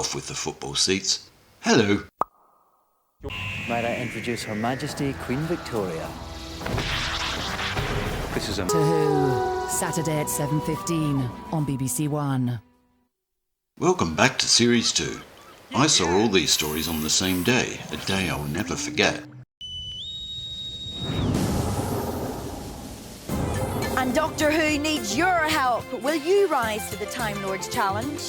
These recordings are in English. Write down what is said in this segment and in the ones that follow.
off with the football seats. Hello. Might I introduce Her Majesty Queen Victoria? This is a... To Who, Saturday at 7:15 on BBC One. Welcome back to Series 2. I saw all these stories on the same day, a day I'll never forget. And Doctor Who needs your help. Will you rise to the Time Lord's challenge?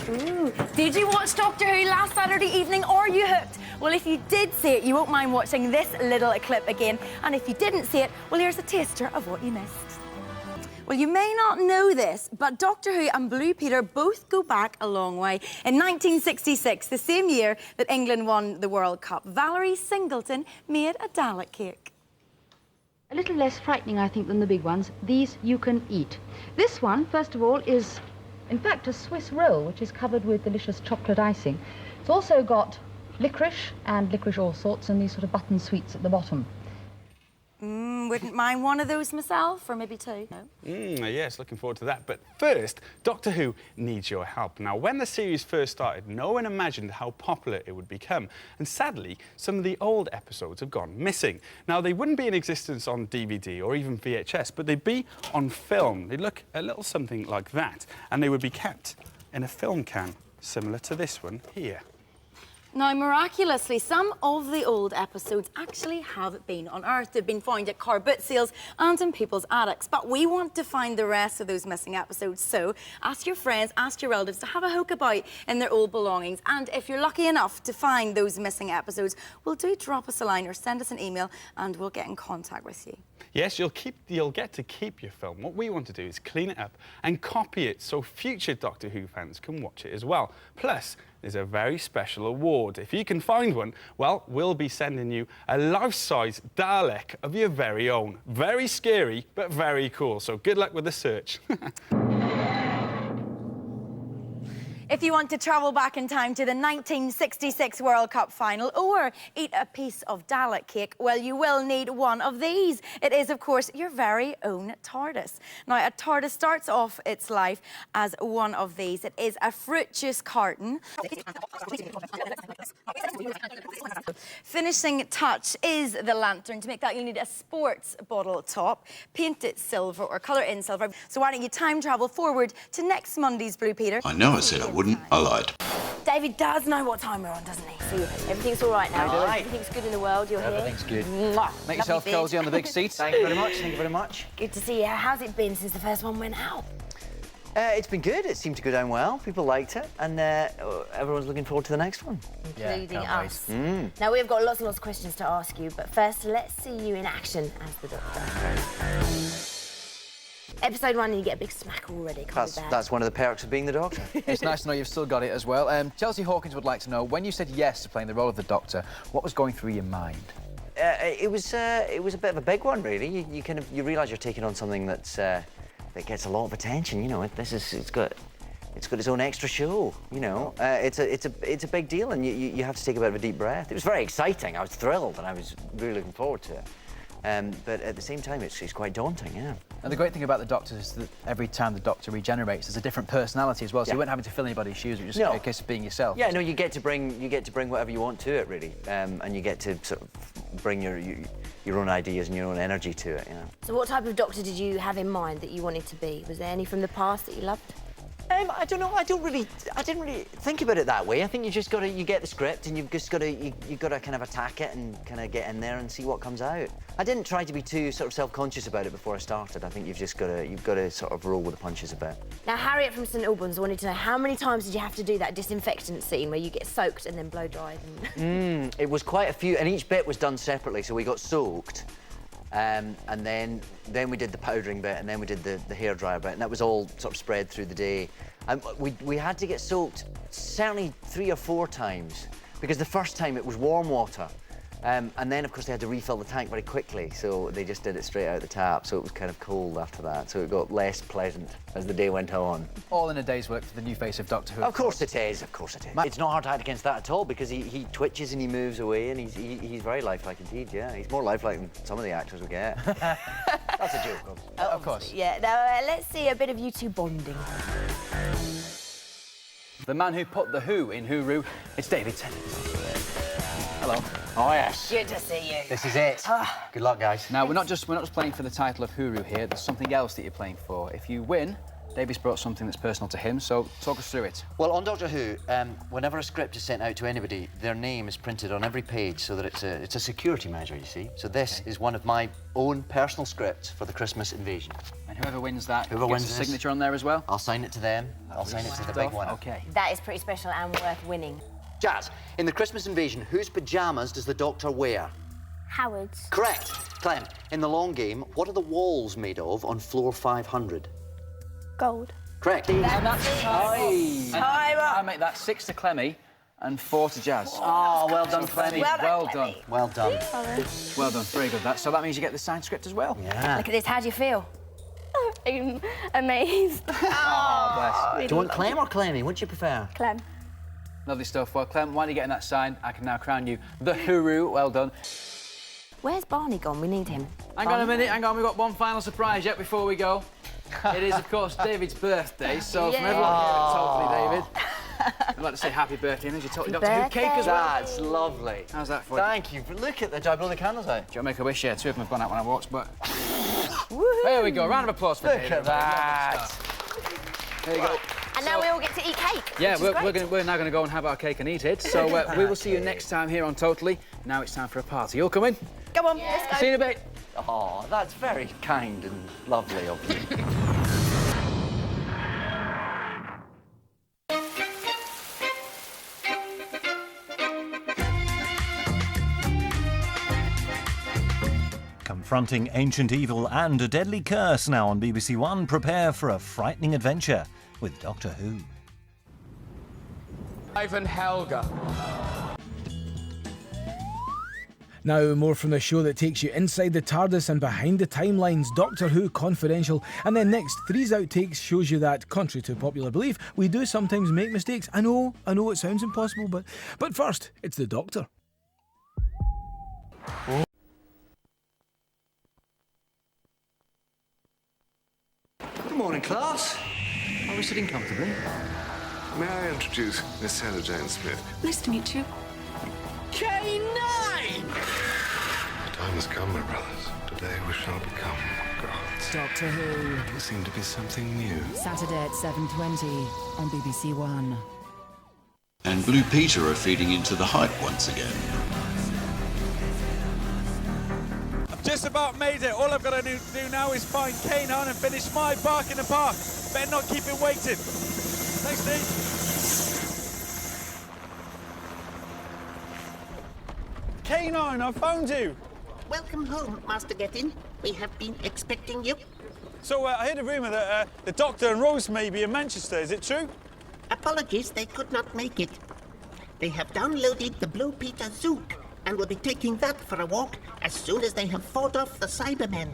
Ooh. Did you watch Doctor Who last Saturday evening, or are you hooked? Well, if you did see it, you won't mind watching this little clip again. And if you didn't see it, well, here's a taster of what you missed. Well, you may not know this, but Doctor Who and Blue Peter both go back a long way. In 1966, the same year that England won the World Cup, Valerie Singleton made a Dalek cake. A little less frightening, I think, than the big ones. These you can eat. This one, first of all, is, in fact, a Swiss roll, which is covered with delicious chocolate icing. It's also got licorice and licorice all sorts, and these sort of button sweets at the bottom. Wouldn't mind one of those myself, or maybe two. No? Yes, looking forward to that. But first, Doctor Who needs your help. Now, when the series first started, no one imagined how popular it would become. And sadly, some of the old episodes have gone missing. Now, they wouldn't be in existence on DVD or even VHS, but they'd be on film. They'd look a little something like that, and they would be kept in a film can, similar to this one here. Now, miraculously, some of the old episodes actually have been unearthed. They've been found at car boot sales and in people's attics. But we want to find the rest of those missing episodes. So ask your friends, ask your relatives to have a hook about in their old belongings. And if you're lucky enough to find those missing episodes, well, do drop us a line or send us an email and we'll get in contact with you. Yes, you'll get to keep your film. What we want to do is clean it up and copy it so future Doctor Who fans can watch it as well. Plus, there's a very special award. If you can find one, well, we'll be sending you a life-size Dalek of your very own. Very scary, but very cool. So good luck with the search. If you want to travel back in time to the 1966 World Cup final or eat a piece of Dalek cake, well, you will need one of these. It is, of course, your very own TARDIS. Now, a TARDIS starts off its life as one of these. It is a fruit juice carton. Finishing touch is the lantern. To make that, you'll need a sports bottle top, paint it silver or colour in silver. So why don't you time travel forward to next Monday's Blue Peter? I know I said I wouldn't. I lied. David does know what time we're on, doesn't he? See, everything's all right now. How you doing? Everything's good in the world. You're Everything's here. good. Mwah. Make yourself Lovely cosy on the big seat. Thank you very much. Thank you very much. Good to see you. How's it been since the first one went out? It's been good. It seemed to go down well. People liked it, and everyone's looking forward to the next one. Including us. Now, we've got lots and lots of questions to ask you, but first, let's see you in action as the Doctor. Episode 1 and you get a big smack already. That's one of the perks of being the Doctor. It's nice to know you've still got it as well. Chelsea Hawkins would like to know, when you said yes to playing the role of the Doctor, what was going through your mind? It was a bit of a big one, really. You realise you're taking on something that gets a lot of attention. You know, it's got its own extra show. You know, it's a big deal, and you have to take a bit of a deep breath. It was very exciting. I was thrilled, and I was really looking forward to it. But at the same time, it's quite daunting, yeah. And the great thing about the Doctor is that every time the Doctor regenerates, there's a different personality as well, so you weren't having to fill anybody's shoes, it was just a case of being yourself. Yeah, no, you get to bring whatever you want to it, really, and you get to sort of bring your own ideas and your own energy to it, you know. So what type of Doctor did you have in mind that you wanted to be? Was there any from the past that you loved? I don't know. I didn't really think about it that way. I think you get the script and you've got to kind of attack it and kind of get in there and see what comes out. I didn't try to be too sort of self-conscious about it before I started. I think you've got to sort of roll with the punches a bit. Now, Harriet from St Albans wanted to know, how many times did you have to do that disinfectant scene where you get soaked and then blow dried? It was quite a few, and each bit was done separately. So we got soaked. And then we did the powdering bit, and then we did the hairdryer bit, and that was all sort of spread through the day. And we had to get soaked certainly 3 or 4 times, because the first time it was warm water, And then, of course, they had to refill the tank very quickly, so they just did it straight out the tap, so it was kind of cold after that, so it got less pleasant as the day went on. All in a day's work for the new face of Doctor Who. Of course it is, of course it is. It's not hard to act against that at all, because he twitches and he moves away, and he's very lifelike indeed, yeah. He's more lifelike than some of the actors we get. That's a joke, Of course. Yeah, now let's see a bit of you two bonding. The man who put the Who in Hooroo, it's David Tennant. Hello. Oh, yes. Good to see you. This is it. Good luck, guys. Now, we're not just playing for the title of Hooroo here. There's something else that you're playing for. If you win, David's brought something that's personal to him, so talk us through it. Well, on Doctor Who, whenever a script is sent out to anybody, their name is printed on every page so that it's a security measure, you see. So this is one of my own personal scripts for the Christmas invasion. And whoever wins that Whoever gets wins a this, signature on there as well? I'll sign it to them. I'll sign it to the big winner. OK. That is pretty special and worth winning. Jazz, in the Christmas invasion, whose pyjamas does the Doctor wear? Howard's. Correct. Clem, in the long game, what are the walls made of on floor 500? Gold. Correct. And that's Time up. I make that 6 to Clemmy and 4 to Jazz. Oh, well done, Clemmy. Well done, Clemmy. Well done. Well done. Very good. So that means you get the signed script as well. Yeah. Look at this, how do you feel? I'm amazed. Oh, bless. Do you want Clem or Clemmy? What do you prefer? Clem. Lovely stuff. Well, Clem, while you're getting that signed, I can now crown you the Hooroo. Well done. Where's Barney gone? We need him. Hang on a minute, hang on. We've got one final surprise yet before we go. It is, of course, David's birthday, so from everyone here at Totally David, I'd like to say happy birthday, and as you Totally Doctor Who cake as well. That's lovely. How's that for you? Thank you. Look at that. Do I blow the candles out? Do you want to make a wish? Yeah, 2 of them have gone out when I walked, but... There we go. Round of applause for Look David. at that. There you go. And now we all get to eat cake. Yeah, which is great. we're now going to go and have our cake and eat it. So we will see you next time here on Totally. Now it's time for a party. You all come in? Come on, let's go. See you in a bit. Oh, that's very kind and lovely of you. Confronting ancient evil and a deadly curse now on BBC One. Prepare for a frightening adventure with Doctor Who. Ivan Helga. Now, more from the show that takes you inside the TARDIS and behind the timelines, Doctor Who Confidential. And then next, Three's Outtakes shows you that, contrary to popular belief, we do sometimes make mistakes. I know it sounds impossible, but first, it's the Doctor. Good morning, class. Are we sitting comfortably? May I introduce Miss Sarah Jane Smith? Nice to meet you. K9! The time has come, my brothers. Today we shall become gods. Doctor Who. There seemed to be something new. Saturday at 7:20 on BBC One. And Blue Peter are feeding into the hype once again. I've just about made it. All I've got to do now is find K9 and finish my bark in the park. Better not keep it waiting. Thanks, Steve. K9, I found you. Welcome home, Master Gettin. We have been expecting you. So I heard a rumour that the Doctor and Rose may be in Manchester. Is it true? Apologies, they could not make it. They have downloaded the Blue Peter Zook and will be taking that for a walk as soon as they have fought off the Cybermen.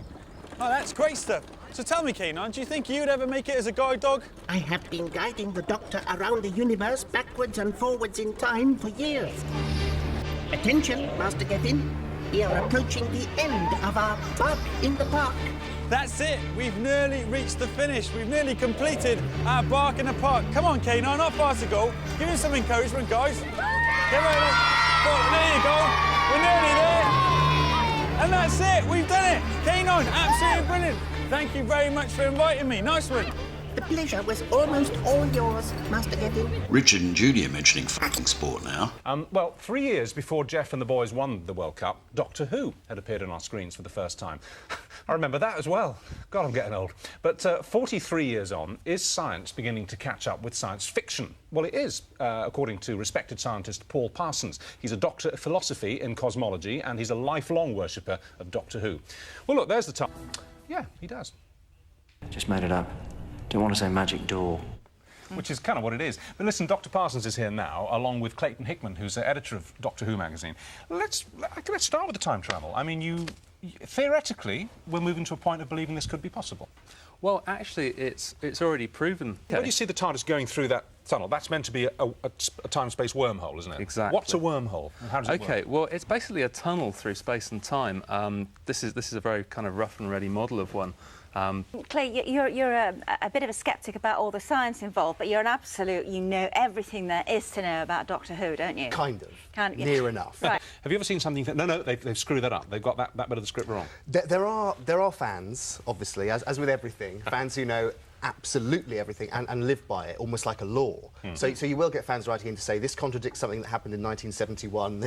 Oh, that's great stuff. So tell me, K9, do you think you'd ever make it as a guide dog? I have been guiding the Doctor around the universe backwards and forwards in time for years. Attention, Master Gettin. We are approaching the end of our bark in the park. That's it. We've nearly reached the finish. We've nearly completed our bark in the park. Come on, K9, not far to go. Give him some encouragement, guys. Come on. There you go. We're nearly there. And that's it. We've done it. K9, absolutely brilliant. Thank you very much for inviting me. Nice one. The pleasure was almost all yours, Master Gettin. Richard and Judy are mentioning f***ing sport now. Well, 3 years before Jeff and the boys won the World Cup, Doctor Who had appeared on our screens for the first time. I remember that as well. God, I'm getting old. But 43 years on, is science beginning to catch up with science fiction? Well, it is, according to respected scientist Paul Parsons. He's a doctor of philosophy in cosmology, and he's a lifelong worshipper of Doctor Who. Well, look, there's the time. Yeah, he does. Just made it up. Didn't want to say magic door. which is kind of what it is. But listen, Dr. Parsons is here now, along with Clayton Hickman, who's the editor of Doctor Who magazine. Let's start with the time travel. I mean, theoretically, we're moving to a point of believing this could be possible. Well, actually, it's already proven. When you see the TARDIS going through that tunnel, that's meant to be a time-space wormhole, isn't it? Exactly. What's a wormhole, and how does it work? OK, well, it's basically a tunnel through space and time. This is a very kind of rough and ready model of one. Clay, you're a bit of a sceptic about all the science involved, but you're an absolute, you know everything there is to know about Doctor Who, don't you? Kind of. Yeah. Near enough. Right. Have you ever seen something... No, they've screwed that up. They've got that bit of the script wrong. There are fans, obviously, as with everything, fans who know absolutely everything and live by it, almost like a law. So you will get fans writing in to say, this contradicts something that happened in 1971,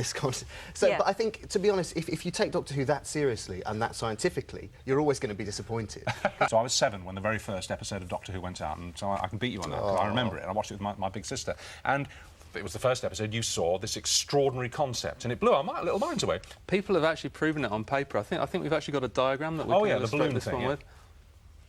Yeah. But I think, to be honest, if you take Doctor Who that seriously and that scientifically, you're always going to be disappointed. So I was 7 when the very first episode of Doctor Who went out, and so I can beat you on that, 'cause I remember it, and I watched it with my big sister. And it was the first episode you saw this extraordinary concept, and it blew our little minds away. People have actually proven it on paper. I think we've actually got a diagram that we can illustrate this one with.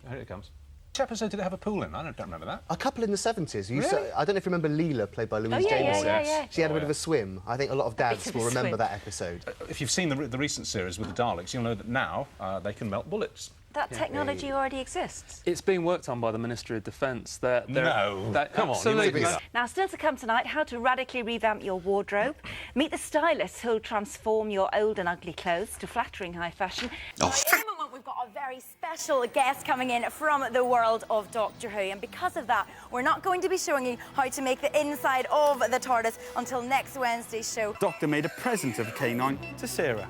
Here it comes. Which episode did it have a pool in? I don't remember that. A couple in the 70s. Really? I don't know if you remember Leela, played by Louise Jameson. Yeah. She had a bit of a swim. I think a lot of dads will remember swim. that episode. If you've seen the recent series with the Daleks, you'll know that now they can melt bullets. That technology already exists. It's being worked on by the Ministry of Defence. Come on, absolutely. Now, still to come tonight, how to radically revamp your wardrobe. Meet the stylists who'll transform your old and ugly clothes to flattering high fashion. In a moment, we've got a very special guest coming in from the world of Doctor Who, and because of that, we're not going to be showing you how to make the inside of the TARDIS until next Wednesday's show. Doctor made a present of K9 to Sarah.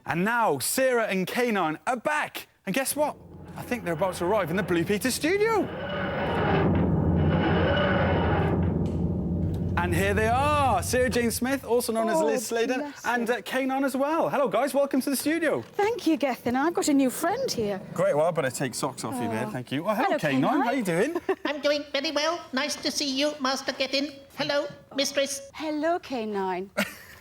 And now Sarah and K9 are back. And guess what? I think they're about to arrive in the Blue Peter studio. And here they are, Sarah Jane Smith, also known as Liz Sladen, and K9 as well. Hello, guys. Welcome to the studio. Thank you, Gethin. I've got a new friend here. Great. Well, I better take socks off you there. Thank you. Well, hello, K9. How are you doing? I'm doing very well. Nice to see you, Master Gethin. Hello, Mistress. Hello, K9.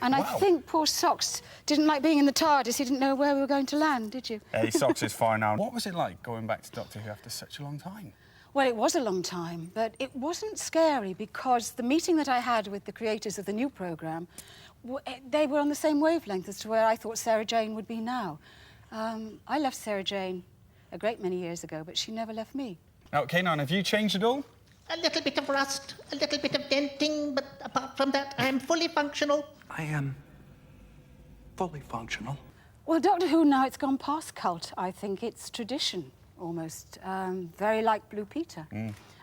And I think poor Socks didn't like being in the TARDIS. He didn't know where we were going to land, did you? Hey, Socks is fine now. What was it like going back to Doctor Who after such a long time? Well, it was a long time, but it wasn't scary because the meeting that I had with the creators of the new programme, they were on the same wavelength as to where I thought Sarah Jane would be now. I left Sarah Jane a great many years ago, but she never left me. Now, K9, have you changed at all? A little bit of rust, a little bit of denting, but apart from that, I am fully functional. I am fully functional. Well, Doctor Who now, it's gone past cult. I think it's tradition, almost. Very like Blue Peter.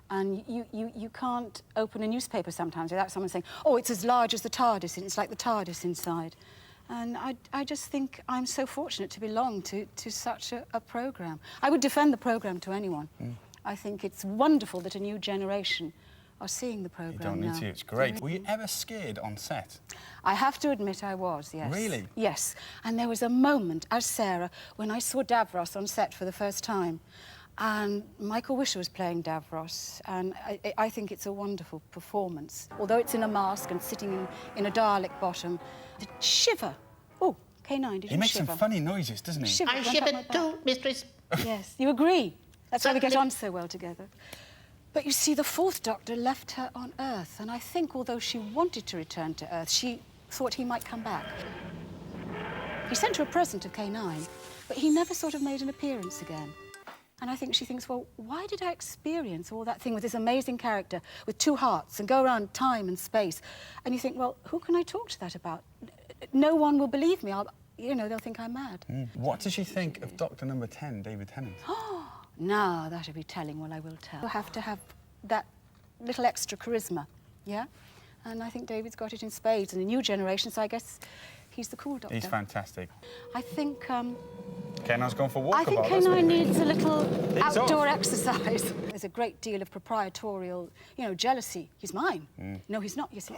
And you can't open a newspaper sometimes without someone saying, oh, it's as large as the TARDIS, and it's like the TARDIS inside. And I just think I'm so fortunate to belong to such a programme. I would defend the programme to anyone. I think it's wonderful that a new generation are seeing the programme now. You don't need to, it's great. Were you ever scared on set? I have to admit I was, yes. Really? Yes. And there was a moment, as Sarah, when I saw Davros on set for the first time. And Michael Wisher was playing Davros, and I think it's a wonderful performance. Although it's in a mask and sitting in a Dalek bottom, the shiver. Oh, K9, did you shiver? He makes some funny noises, doesn't he? I shivered too, Mistress. Yes, you agree? That's why we get on so well together. But you see, the fourth Doctor left her on Earth, and I think although she wanted to return to Earth, she thought he might come back. He sent her a present of K9, but he never sort of made an appearance again. And I think she thinks, well, why did I experience all that thing with this amazing character with two hearts and go around time and space? And you think, well, who can I talk to that about? No one will believe me. They'll think I'm mad. What did you think of Doctor number 10, David Tennant? Now, that'll be telling. Well, I will tell. You have to have that little extra charisma, yeah? And I think David's got it in spades in the new generation, so I guess he's the cool Doctor. He's fantastic. I think, K9's gone for a walkabout. I think K9 needs a little outdoor exercise. There's a great deal of proprietorial, jealousy. He's mine. No, he's not, you see.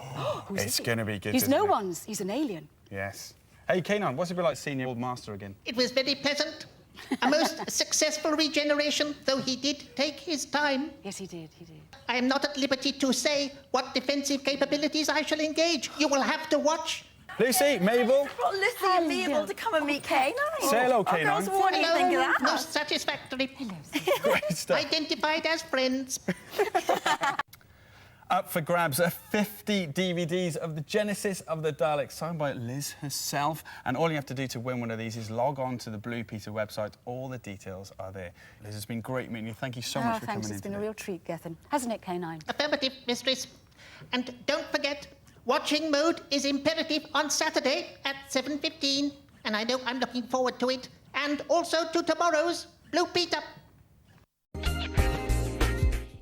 It's going to be good, He's isn't no it? one's. He's an alien. Yes. Hey, K9, what's it been like seeing your old master again? It was very pleasant. A most successful regeneration, though he did take his time. Yes, he did, he did. I am not at liberty to say what defensive capabilities I shall engage. You will have to watch. Lucy, Mabel. Brought Lucy and Mabel to come and meet K9. Say hello, K9. Girls, what do you think of that? Most satisfactory. Great stuff. Identified as friends. Up for grabs are 50 DVDs of the Genesis of the Daleks, signed by Liz herself. And all you have to do to win one of these is log on to the Blue Peter website. All the details are there. Liz, it's been great meeting you. Thank you so much for coming in. It's been a real treat, Gethin. Hasn't it, K9? Affirmative, mistress. And don't forget, watching mode is imperative on Saturday at 7:15. And I know I'm looking forward to it. And also to tomorrow's Blue Peter.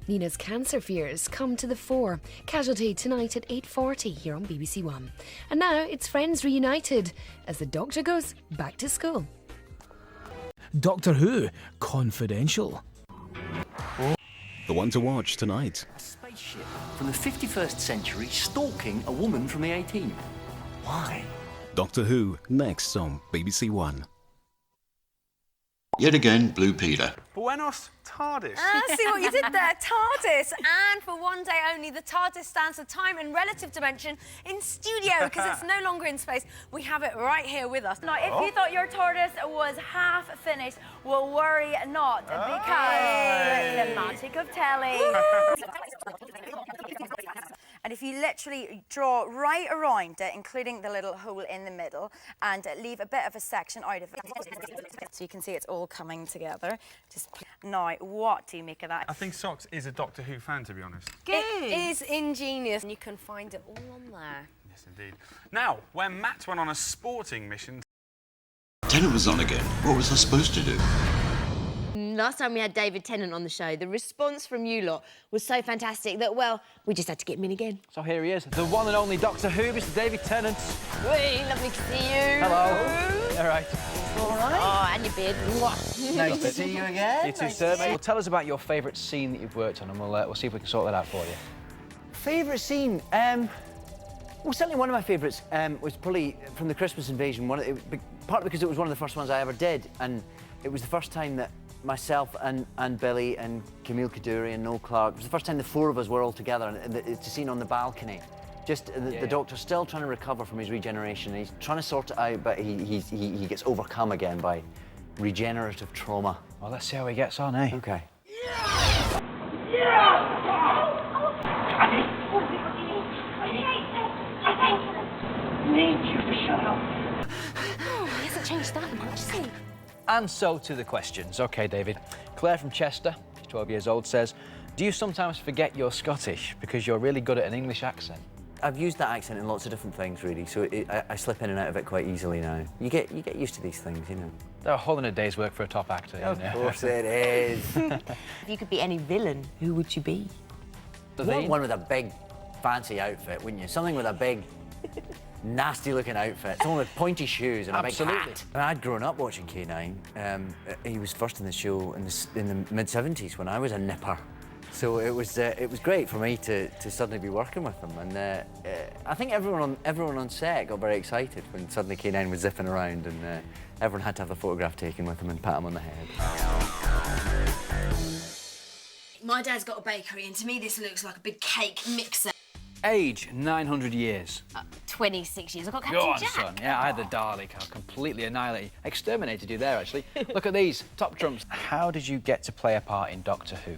Nina's cancer fears come to the fore. Casualty tonight at 8:40 here on BBC One. And now it's Friends reunited as the Doctor goes back to school. Doctor Who, Confidential. The one to watch tonight. A spaceship from the 51st century stalking a woman from the 18th. Why? Doctor Who, next on BBC One. Yet again, Blue Peter. Buenos TARDIS. See what you did there, TARDIS. And for one day only, the TARDIS stands for time and relative dimension in studio, because it's no longer in space. We have it right here with us. Now, if you thought your TARDIS was half finished, well, worry not, because the magic of telly. And if you literally draw right around it, including the little hole in the middle, and leave a bit of a section out of it, so you can see it's all coming together. Now, what do you make of that? I think Socks is a Doctor Who fan, to be honest. Good. It is ingenious, and you can find it all on there. Yes, indeed. Now, when Matt went on a sporting mission... Tennant was on again. What was I supposed to do? Last time we had David Tennant on the show, the response from you lot was so fantastic that, well, we just had to get him in again. So here he is, the one and only Doctor Who, Mr. David Tennant. Hey, lovely to see you. Hello. All right. All right. Oh, and your beard. Nice to see you again. You too, sir. Well, tell us about your favourite scene that you've worked on, and we'll see if we can sort that out for you. Favourite scene? Well, certainly one of my favourites was probably from the Christmas Invasion. Partly because it was one of the first ones I ever did, and it was the first time that myself and Billy and Camille Kaduri and Noel Clark, it was the first time the four of us were all together, and it's a scene on the balcony. Just the Doctor's still trying to recover from his regeneration. He's trying to sort it out, but he gets overcome again by regenerative trauma. Well, let's see how he gets on, eh? Okay. Need you to shut up. Oh, he hasn't changed that much, has he? And so to the questions. OK, David. Claire from Chester, she's 12 years old, says, do you sometimes forget you're Scottish because you're really good at an English accent? I've used that accent in lots of different things, really, so I slip in and out of it quite easily now. You get used to these things, you know. They're a whole in a day's work for a top actor. Of course it is. If you could be any villain, who would you be? One with a big, fancy outfit, wouldn't you? Something with a big, nasty-looking outfit. Someone with pointy shoes and a big hat. And I'd grown up watching K9. He was first in the show in the mid-70s when I was a nipper. So it was great for me to suddenly be working with him, and I think everyone on set got very excited when suddenly K9 was zipping around, and everyone had to have a photograph taken with him and pat him on the head. My dad's got a bakery, and to me this looks like a big cake mixer. Age, 900 years. 26 years. I've got Go Captain on, Jack. son. Yeah, I had the Dalek. I completely annihilated, exterminated you there, actually. Look at these, top trumps. How did you get to play a part in Doctor Who?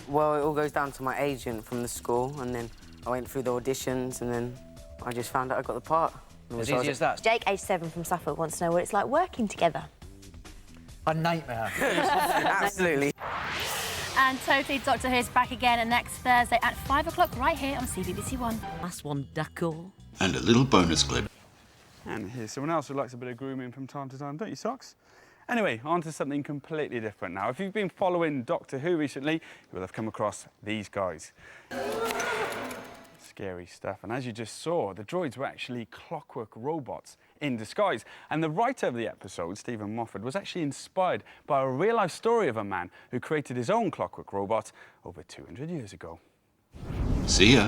Well, it all goes down to my agent from the school, and then I went through the auditions, and then I just found out I got the part. As easy as that. Jake, age 7 from Suffolk, wants to know what it's like working together. A nightmare. Absolutely. And totally, Doctor Who's back again next Thursday at 5 o'clock right here on CBBC One. That's one d'accord. And a little bonus clip. And here's someone else who likes a bit of grooming from time to time, don't you, Socks? Anyway, on to something completely different now. If you've been following Doctor Who recently, you will have come across these guys. Scary stuff. And as you just saw, the droids were actually clockwork robots in disguise. And the writer of the episode, Stephen Moffat, was actually inspired by a real-life story of a man who created his own clockwork robot over 200 years ago. See ya.